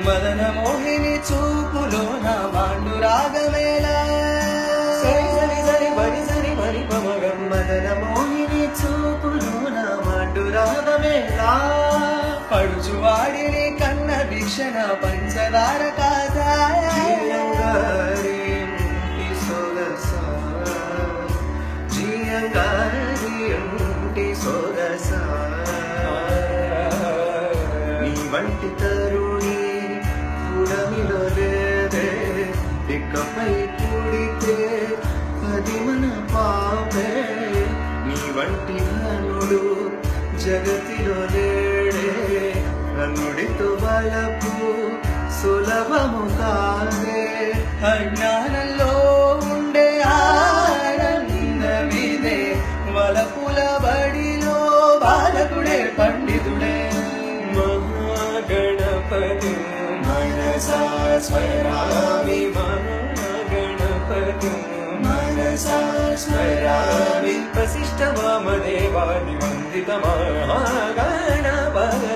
మదన మోహిని చూపులోన మాండు రాగమేలా సరి సరి సరి బరి సరి మరి పమగం మదన మోహిని చూపులోన మాండు రాగమేలా పడుచువాడిని కన్న వీక్షణ పంచదార కాదాయంటి సొగస జీయంగారి సొగస నీ వంటి తరుణి పుడమిలో లేదే ఇకపై పుడితే అది మన పాపే నీ వంటి ఘనుడు జగతిలో లేడే కన్నుడితో వలపు సులభము కాదే అజ్ఞానంలో ఉండే ఆనందమిదే వలపుల బడిలో బాలకుడే పండితుడే మహాగణపతి మనసా స్మరామి మహాగణపతి మనసా స్మరామి వశిష్ఠ వామదేవాది వందిత మహాగణపతి